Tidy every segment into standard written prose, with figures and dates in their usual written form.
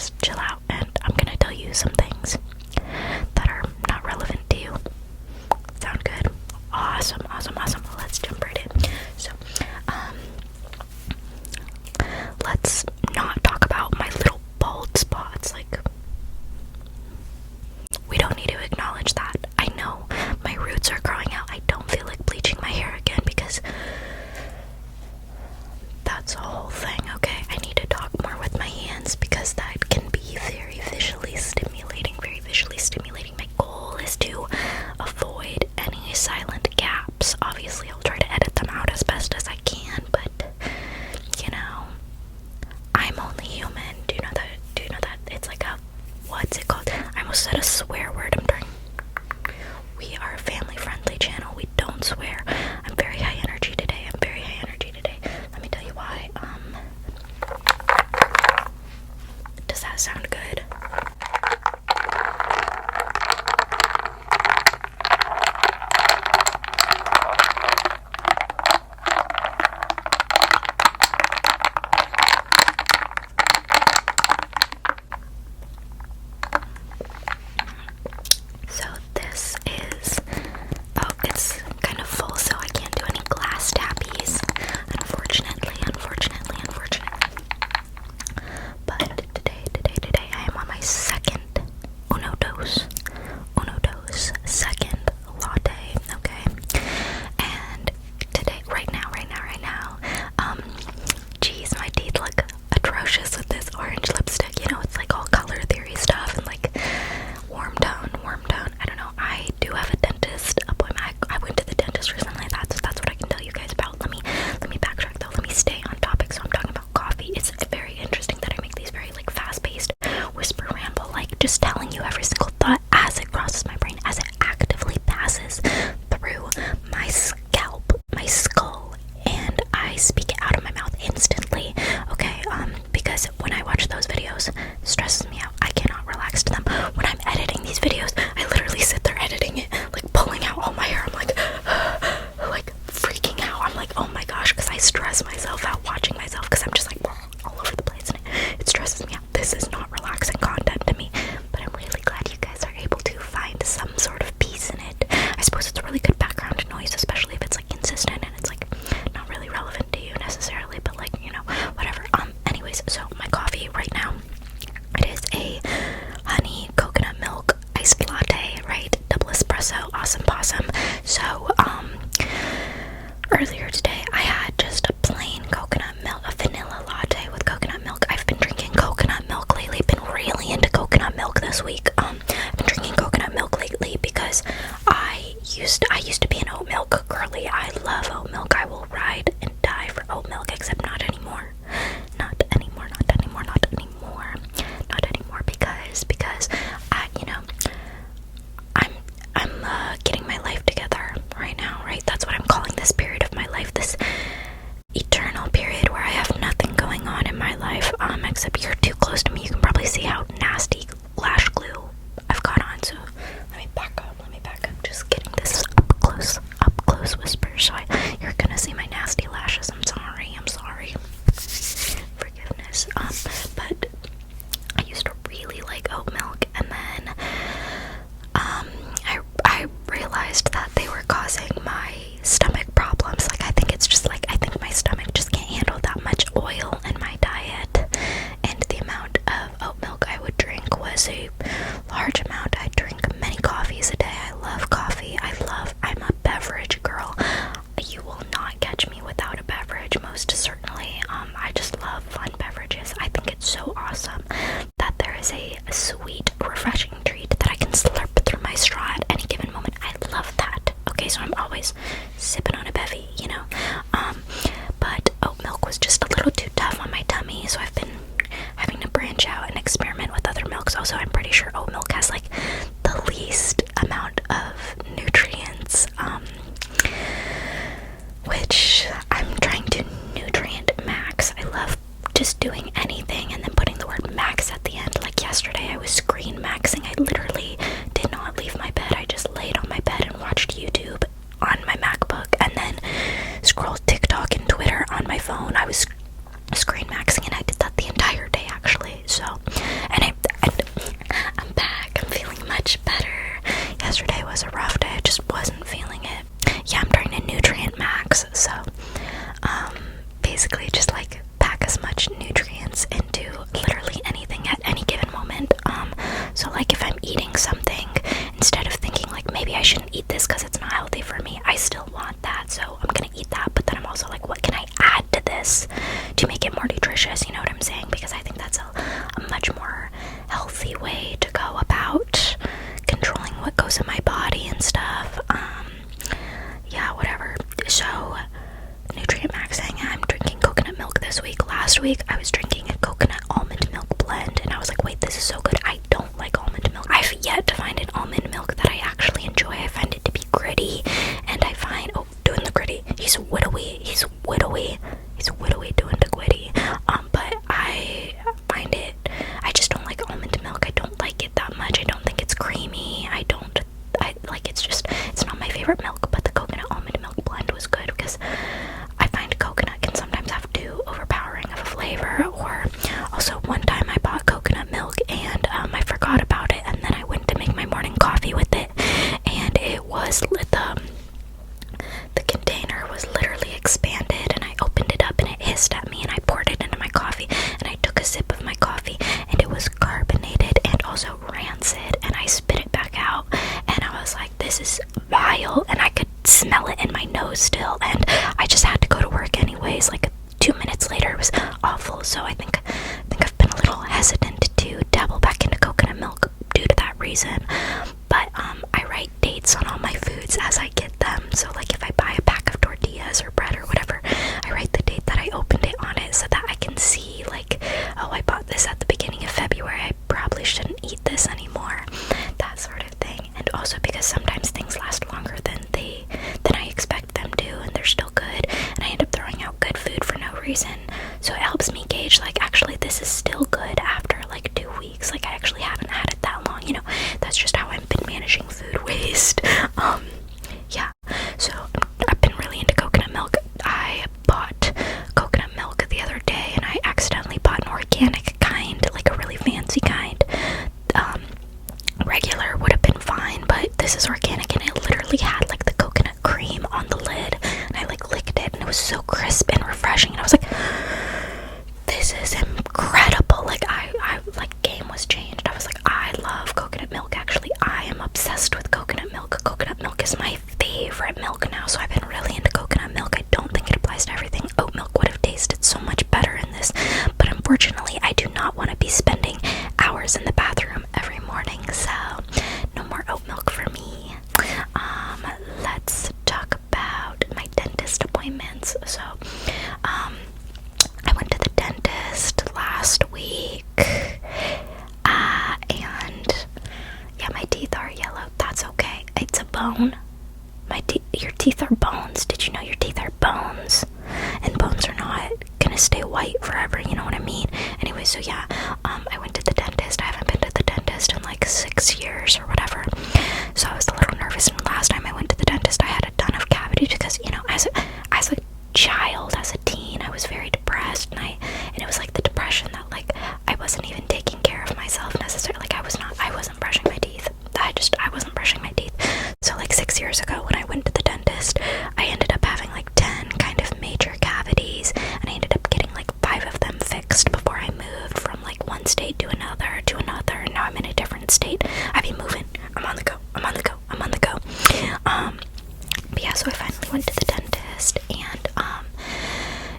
just chill out, and I'm gonna tell you some things that are not relevant to you. Sound good? Awesome. Let's jump right in. So, let's not talk about my little bald spots. Like, we don't need to acknowledge that. I know my roots are growing out. I don't feel like bleaching my hair again because that's a whole thing, okay? I need to talk more with my hands because that can be very visually stimulating. My goal is to avoid any silent gaps. Obviously, I'll try to edit them out as best as I can, but, you know, I'm only human. Do you know that? It's like a, what's it called? I almost said a swear word. We are a family-friendly channel. We don't swear. I'm very high energy today. Let me tell you why. Does that sound good? So this is, it's kind of full, so I can't do any glass tappies, unfortunately. But today I am on my second uno dos second latte, okay? And today, right now, geez, my teeth look atrocious with this orange lipstick. You know, it's like all color theory stuff and like warm tone. I don't know. I do have a dentist appointment. I went to the dentist recently. That's what I can tell you guys about. Let me backtrack though. Let me stay on topic. So I'm talking about coffee. It's very interesting that I make these very like fast-paced whisper ramble, like just telling you every single thought as it crosses my brain, as it actively passes through my scalp, my skull, and I speak it out of my mouth instantly. Okay, because when I watch those videos, it stresses me out. I cannot relax to them. When I'm editing these videos, I literally sit there editing it, like pulling out all my hair. I'm like, like freaking out. I'm like, oh my gosh, because I stress myself out watching myself because I'm just like all over the place and it stresses me out. This is not relaxing content to me, but I'm really glad you guys are able to find some sort of peace in it. I suppose it's a really good background noise, especially if it's like consistent and it's like not really relevant to you necessarily, but like, you know, whatever. Anyways, so my coffee right now, it is a honey coconut milk iced latte, right? Double espresso, awesome possum. So, earlier today I had just a plain coconut milk, a vanilla latte with coconut milk. I've been drinking coconut milk lately, been really into coconut milk this week. I've been drinking coconut milk lately because I used to be an oat milk girly. I love oat milk. I will ride and die for oat milk, except not anymore. Not anymore because I, you know, I'm getting my life together right now, right? That's what I'm calling this period of my life, this eternal period where I have nothing going on in my life, except you're too close to me. You can probably see how nasty lash glue I've got on, so let me back up, just getting this up close whispers, so you're gonna see my nasty lashes. I'm sorry, forgiveness. But I used to really like oat milk, and then I realized that they were causing my stomach problems. Like, I think my stomach just can't handle that much oil in my diet, and the amount of oat milk I would drink was a large amount. I drink many coffees a day. I love coffee. I'm a beverage girl. You will not catch me without a beverage, most certainly. I just love fun beverages. I think it's so awesome that there is a sweet, refreshing treat that I can slurp through my straw at any given moment. I love that. Okay, so I'm always sipping on a bevy, you know. But oat milk was just a little too tough on my tummy, so I've been having to branch out and experiment with other milks. Also, I'm pretty sure oat milk has like the least amount of nutrients, which I'm trying to nutrient max. I love just doing anything and then putting the word max at the end. Like yesterday, I was screen maxing. I literally did not leave my bed. I just laid on my bed and watched YouTube on my MacBook and then scrolled TikTok and Twitter on my phone. I was screen maxing, and I did that the entire day, actually. So, and week I was drinking a coconut almond milk blend, and I was like, wait, this is so good. I don't like almond milk. I've yet to find an almond milk that I actually enjoy. I find it to be gritty, and I find, doing the gritty, he's widowy doing the gritty, but I find it, I just don't like almond milk. I don't like it that much. I don't think it's creamy. It's not my favorite milk, but the coconut almond milk blend was good, because I find coconut can sometimes have too overpowering of a flavor. Or also, one time I bought coconut milk and I forgot about it, and then I went to make my morning coffee with it, and it was the container was literally expanded, and I opened it up and it hissed at me, and I poured it into my coffee, and I took a sip of my coffee, and it was carbonated and also rancid, and I spit it back out, and I was like, this is vile, and I could smell it in my nose still, and I just had to go to work anyways. Like 2 minutes later, it was awful. So I think I've been a little hesitant to dabble back into coconut milk due to that reason. But I write dates on all my foods as I get them. So like if I buy a pack of tortillas or bread or whatever, I write the date that I opened it on it, so that I can see, like, oh, I bought this at the beginning of February, I probably shouldn't eat this anymore, that sort of thing. And also because sometimes things last longer than I expect them to, and they're still good, and I end up throwing out good food for no reason. So it helps me gauge, like, actually this is still good after like 2 weeks. Like, I actually haven't had it that long, that's just how I've been managing food waste. Yeah, so I've been really into coconut milk. I bought coconut milk the other day, and I accidentally bought an organic kind, like a really fancy kind. Regular would have been fine, but this is organic, and it literally had like the coconut cream on the lid, and I like licked it, and it was so crisp and refreshing, and I was like, this is incredible. Like, I like, game was changed. I was like, I love coconut milk. Actually, I am obsessed with coconut milk. Coconut milk is my favorite milk now, so I've been really into coconut milk. I don't think it applies to everything. Oat milk would have tasted so much better in this, but unfortunately I do not want to be spending hours in the bathroom every morning, so no more oat milk for me. Let's talk about my dentist appointments. So I went to the dentist last week, and yeah, my teeth are yellow. That's okay. It's a bone. Your teeth are bones. Did you know your teeth are bones? And bones are not gonna stay white forever, you know what I mean? Anyway, so yeah, I went to the dentist. I haven't been to the dentist in like 6 years or whatever. So I was a little nervous, and last time I went to the dentist, I had a ton of cavities because, as a child, as a teen, I was very depressed, and it was like the depression that, like, I wasn't even taking care of myself necessarily. Like, I wasn't brushing my teeth. I wasn't brushing my teeth. So like 6 years ago, when I went to the dentist, I ended up having like 10 kind of major cavities, and I ended up getting like 5 of them fixed before I moved from like one state to another, and now I'm in a different state. I be moving. I'm on the go. But yeah, so I finally went to the dentist, and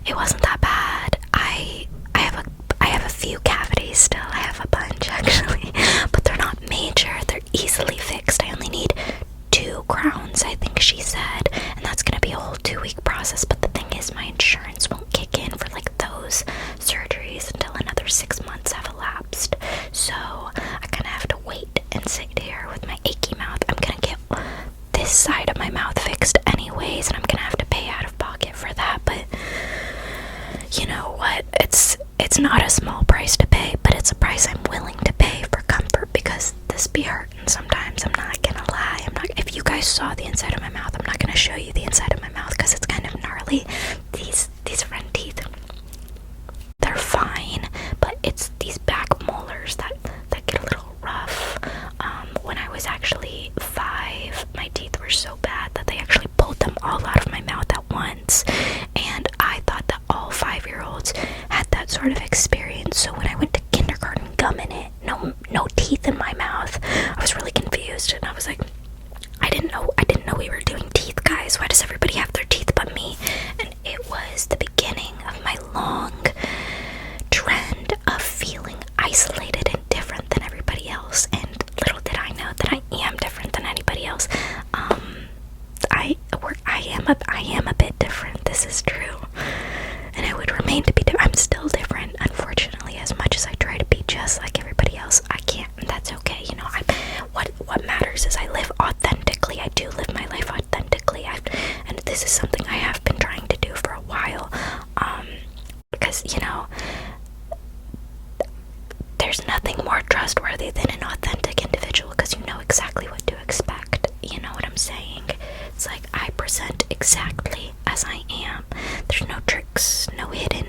it wasn't that bad. I have a few cavities still. I have a bunch actually, but they're not major. They're easily fixed. I only need 2 crowns, I think she said, and that's gonna be a whole 2-week process. But the thing is, my insurance won't kick in for like those surgeries until another 6 months have elapsed. So I kind of have to wait and sit here with my achy mouth. I'm gonna get this side of my mouth fixed anyways, and I'm gonna have to pay out of pocket for that. But you know what? It's not a small price to pay, but it's a price I'm willing to pay for comfort, because this be hurting sometimes. I'm not gonna lie. If you guys saw the inside of my mouth, I'm not gonna show you the inside of my mouth because it's kind of gnarly. These front teeth, they're fine, but it's these back molars that get a little rough. When I was actually 5, my teeth were so bad that they actually pulled them all out of my mouth at once, and I thought that all 5-year-olds had that sort of experience. So when I went to kindergarten gumming it, no teeth in my mouth, I was really confused, and I was like, I didn't know we were doing teeth, guys. Why does everybody have their teeth but me? And it was the beginning of my long trend of feeling isolated and different than everybody else. And little did I know that I am different than anybody else. I am a being more trustworthy than an authentic individual because you know exactly what to expect. You know what I'm saying? It's like I present exactly as I am. There's no tricks, no hidden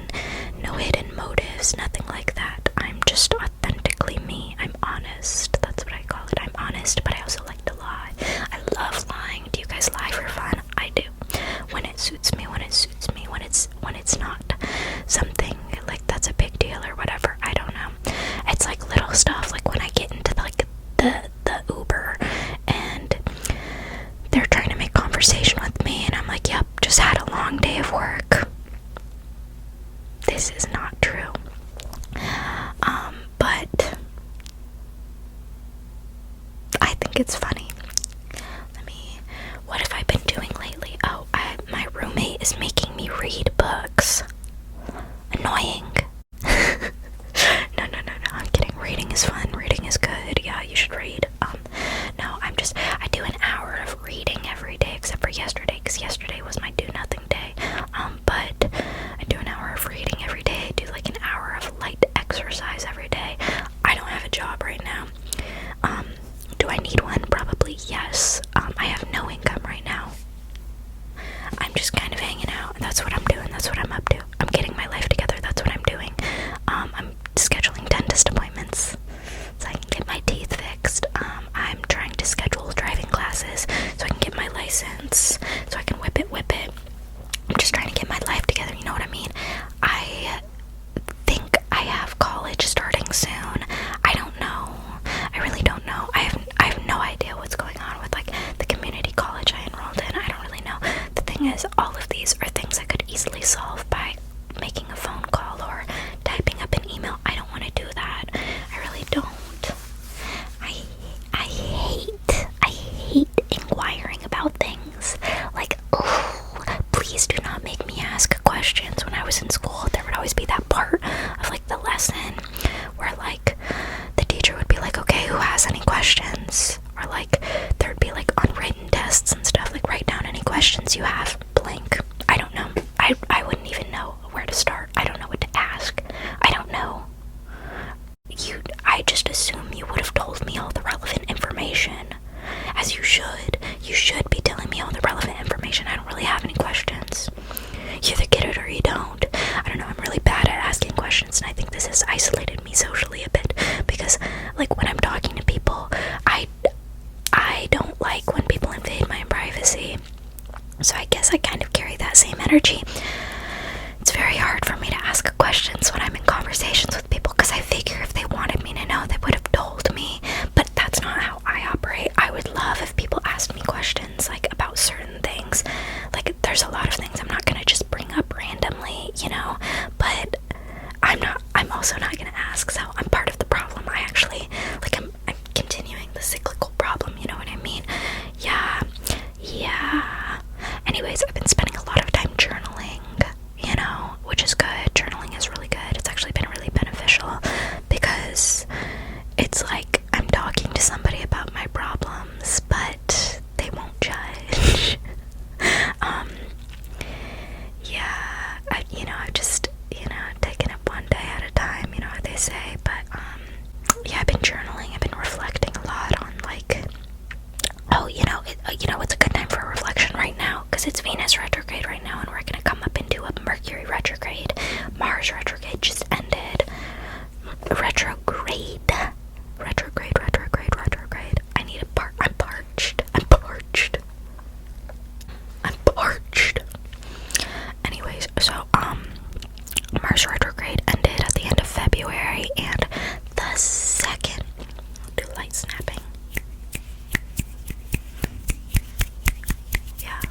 motives, nothing like that. I'm just authentically me. I'm honest. That's what I call it. I'm honest, but I also like to lie. I love lying. Do you guys lie for fun? I do. When it suits me, when it's not something like that's a big deal or whatever. I don't know. It's like little stuff, like when I get into like the Uber and they're trying to make conversation with me and I'm like, yep, just had a long day of work. This is not true. But I think it's funny. What have I been doing lately? Oh, my roommate is making me read books. Annoying. No, I'm kidding. Reading is fun. Reading is good. Yeah, you should read. No, I do an hour of reading every day except for yesterday, because yesterday was my do nothing day. But I do an hour of reading every day. I do like an hour of light exercise every day. I don't have a job right now. Do I need one? Probably yes. I have no income right now. I'm just kind of hanging out. That's what I'm doing. That's what I'm up to. I'm getting my life together. That's what I'm doing. I'm scheduling dentist appointments so I can get my teeth fixed. I'm trying to schedule driving classes so I can get my license, so I can whip it. I'm just trying to get my life together, you know what I mean? I think I have college starting soon. I don't know. I really don't know. I have no idea what's going on with like the community college I enrolled in. I don't really know. The thing is, all of these are things I could easily solve by making a phone call or typing up an email. I don't want to do that. I really don't. I hate inquiring about things. Like, please do not make me ask questions. When I was in school, there would always be that part of like the lesson where like the teacher would be like, okay, who has any questions? Or like there'd be like unwritten tests and stuff, like write down any questions you have, blank. I don't know. I wouldn't even know where to start. I don't know what to ask. I don't know. I just assume you would have told me all the relevant information. As you should. You should be telling me all the relevant information. I don't really have any questions. You either get it or you don't. I don't know, I'm really bad at asking questions, and I think this has isolated me socially a bit, because like when I'm talking to people, I don't like when people invade my privacy. So I guess I kind of carry that same energy. It's very hard for me to ask questions when I'm in conversations with people, because I figure if they wanted me to know, they would have told me. But that's not how I operate. I would love if people asked me questions like about certain things. Like there's a lot of things I'm not gonna just bring up randomly, you know, but I'm also not gonna ask, so I'm part of the problem. I actually, like, I'm continuing the cyclical problem, you know what I mean? Yeah. Anyways, I've been spending a lot of time journaling, you know, which is good. Journaling is really good. It's actually been really beneficial because it's like I'm talking to somebody about my problems, but they won't judge. I've just, taken it one day at a time, you know what they say, but, I've been journaling, I've been reflecting a lot on, like, it's a good time for a reflection right now, because it's Venus retrograde right now, and we're gonna come up into a Mercury retrograde. Mars retrograde just ended. Retrograde. I'm parched. Anyways, so, Mars retrograde ended at the end of February, and the second, do light snapping. Yeah.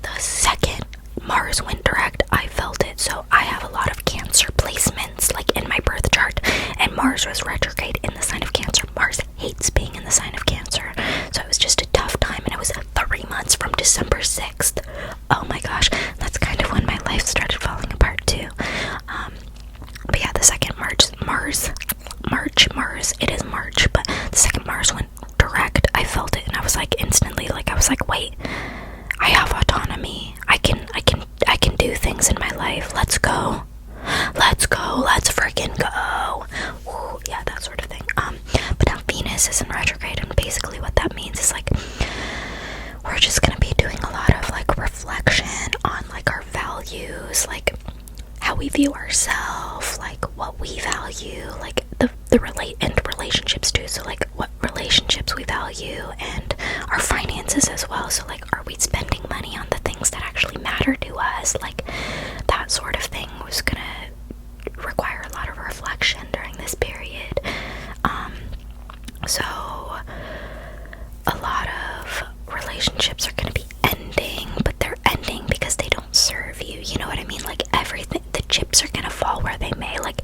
The second Mars went direct, I felt it. So I have a lot of Cancer placements, like in my birth chart, and Mars was retrograde in the sign of Cancer. Mars hates being in the sign of Cancer, so it was just a tough time, and it was 3 months from December 6th. Oh my gosh, that's kind of when my life started falling apart too. But yeah, the second Mars, it is March, but the second Mars went direct, I felt it, and I was like instantly, wait, I have autonomy. I can do things in my life. Let's go. Venus is in retrograde, and basically what that means is like we're just gonna be doing a lot of like reflection on like our values, like how we view ourselves, like what we value, like the relationships too. So like what relationships we value, and our finances as well. So like, are we spending money on the things that actually matter to us? Like that sort of thing was gonna require a lot of reflection during this period. So a lot of relationships are gonna be ending, but they're ending because they don't serve you. You know what I mean? Like everything, the chips are gonna fall where they may. Like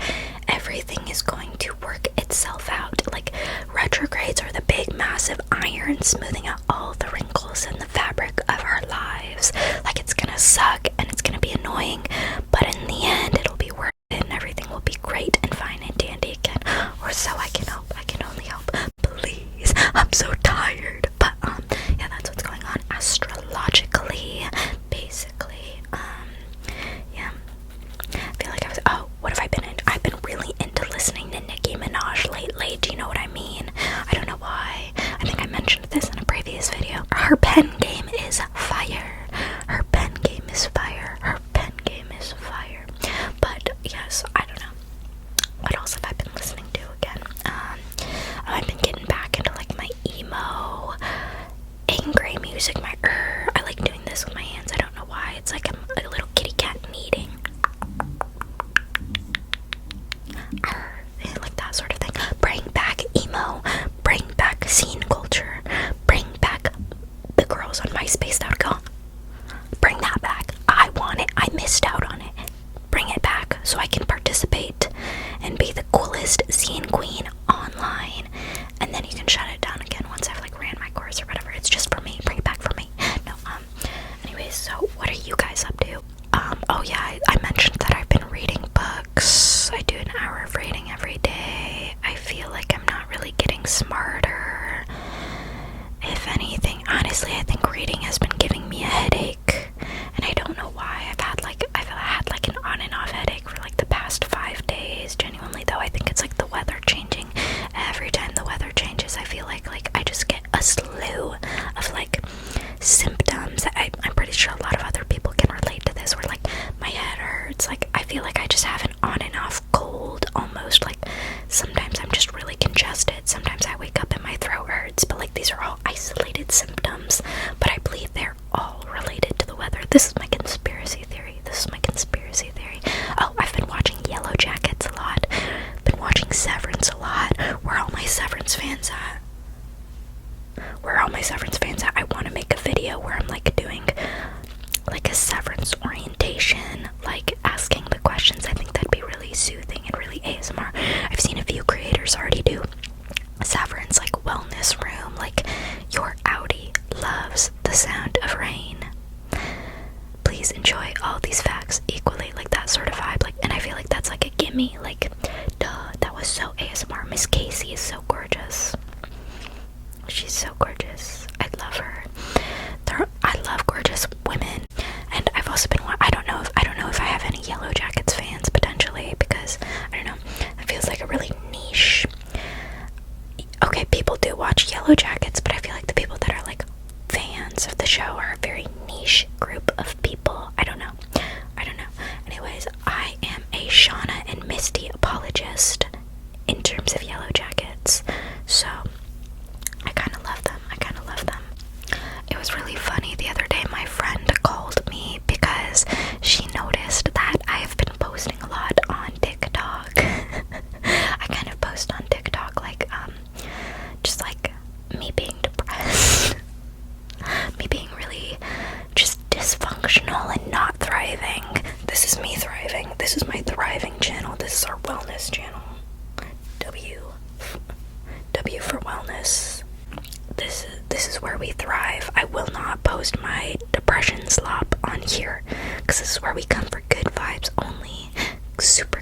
everything is going to work itself out. Like retrogrades are the big massive iron smoothing out all the wrinkles in the fabric of our lives. Like it's gonna suck and it's gonna be annoying, but in the end it'll be worth it and everything will be great and fine and dandy again. Or so I can hope. I can only hope. Please, I'm so tired. But yeah, that's what's going on astrologically, basically. Yeah. I feel like what have I been into? I've been really into listening to Nicki Minaj lately. Do you know what I mean? I don't know why. I think I mentioned this in a previous video. Her pen game is fire. Her pen game is fire. Her pen game is fire. But yes, I don't know. What else have I been listening to again? I've been getting back into like my emo, angry music. I like doing this with my hands. I don't know why. It's like I'm a little kitty cat kneading. Like that sort of thing. Bring back emo. Bring back scene culture. Bring back the girls on MySpace.com. Bring that back. I want it. I missed out on it. Bring it back so I can participate and be the coolest scene queen online. And then you can shut it down again once I've like ran my course or whatever. It's just for me. Bring it back for me. No, anyways, so what are you guys up to? Oh yeah, I mentioned that I've been reading books. I do an hour of reading every day. I feel like I'm not really getting smarter. If anything, honestly, I think reading has been giving me a headache. And I don't know why. I've had like an on and off headache for like the past 5 days. Genuinely though, I think it's like the weather changing. Every time the weather changes, I feel like I just get a slew of like symptoms. I'm pretty sure a lot of other people can relate to this, where like my head hurts. Like I feel like I just have an on and off cold almost. Like sometimes I'm just really congested. Sometimes I wake up and my throat hurts. But like these are all isolated symptoms. But I believe they're all related to the weather. This is my conspiracy theory. Oh, I've been watching Yellow Jackets a lot. Been watching Severance a lot. Where are all my Severance fans at? I want to make a video where I'm like doing like a Severance orientation, like asking the questions. I think that'd be really soothing and really ASMR. I've seen a few creators already do Severance, like wellness room, like your Audi loves the sound of rain. Please enjoy all these facts equally, like that sort of vibe. Like, and I feel like that's like a gimme. Like, duh, that was so ASMR. Miss Casey is so gorgeous. She's so gorgeous. I love her. I love gorgeous women. And I've also been. I don't know if I have any Yellow Jackets fans potentially, because I don't know. It feels like a really niche. Okay, people do watch Yellow Jackets, but I feel like the people that are like fans of the show are a very niche group of people. I don't know. Anyways, I am a Shauna and Misty apologist in terms of Yellow Jackets. So I kind of love them. It was really funny the other day. My friend called me because she noticed that I have been posting a lot on TikTok. I kind of post on TikTok like just like me being depressed, me being really just dysfunctional and not thriving. This is me thriving. This is my thriving channel. This is our wellness channel. W for wellness. This is where we thrive. I will not post my depression slop on here, because this is where we come for good vibes only. Super